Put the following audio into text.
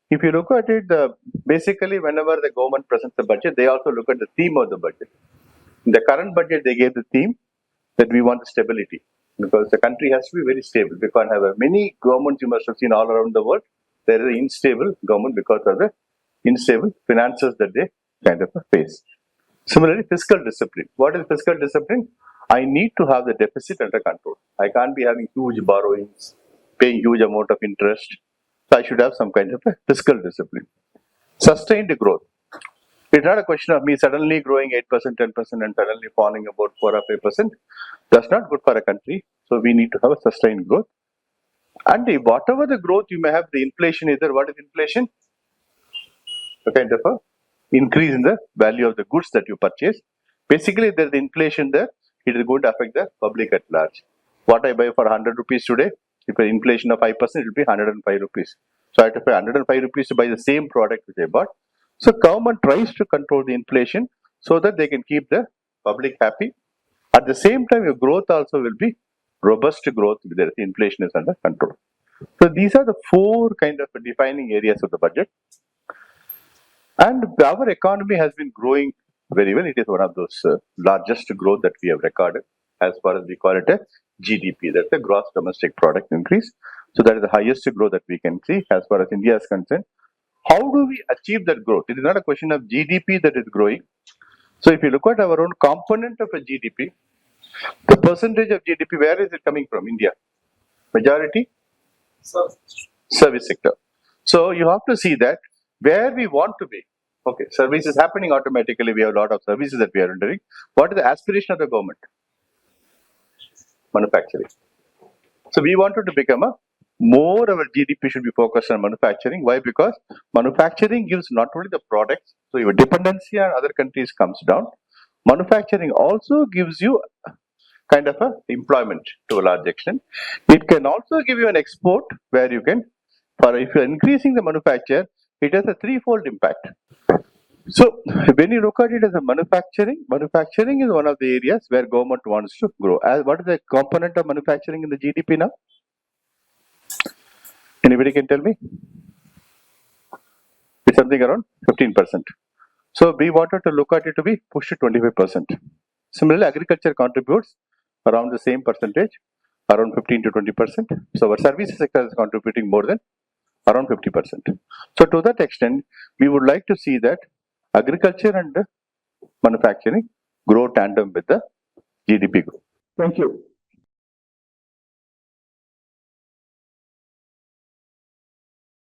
If you look at it, basically whenever the government presents the budget, they also look at the theme of the budget. In the current budget, they gave the theme that we want stability because the country has to be very stable. We can't have many governments you must have seen all around the world. There is an unstable government because of the unstable finances that they kind of face. Similarly, fiscal discipline. What is fiscal discipline? I need to have the deficit under control. I can't be having huge borrowings, paying huge amount of interest. So I should have some kind of a fiscal discipline. Sustained growth. It's not a question of me suddenly growing 8%, 10% and suddenly falling about 4 or 5%. That's not good for a country. So we need to have a sustained growth. And whatever the growth you may have, the inflation either. What is inflation? A kind of a increase in the value of the goods that you purchase. Basically, there's the inflation there. It is going to affect the public at large. What I buy for 100 rupees today, if an inflation of 5%, it will be 105 rupees. So I have to pay 105 rupees to buy the same product which I bought. So government tries to control the inflation so that they can keep the public happy. At the same time, your growth also will be robust growth if the inflation is under control. So these are the 4 kind of defining areas of the budget. And our economy has been growing very well. It is one of those largest growth that we have recorded as far as we call it a GDP. That's the gross domestic product increase. So that is the highest growth that we can see as far as India is concerned. How do we achieve that growth? It is not a question of GDP that is growing. So if you look at our own component of a GDP, the percentage of GDP, where is it coming from? India. Majority? Service sector. So you have to see that where we want to be. Okay, service is happening automatically. We have a lot of services that we are rendering. What is the aspiration of the government? Manufacturing. So we wanted to become a more our GDP should be focused on manufacturing. Why? Because manufacturing gives not only the products, so your dependency on other countries comes down. Manufacturing also gives you kind of a employment to a large extent. It can also give you an export where you can, if you are increasing the manufacture, it has a 3-fold impact. So when you look at it as a manufacturing is one of the areas where government wants to grow. What is the component of manufacturing in the GDP now? Anybody can tell me? It's something around 15%. So we wanted to look at it to be pushed to 25%. Similarly, agriculture contributes around the same percentage, around 15 to 20%. So our services sector is contributing more than around 50%. So to that extent, we would like to see that agriculture and manufacturing grow tandem with the GDP growth. Thank you.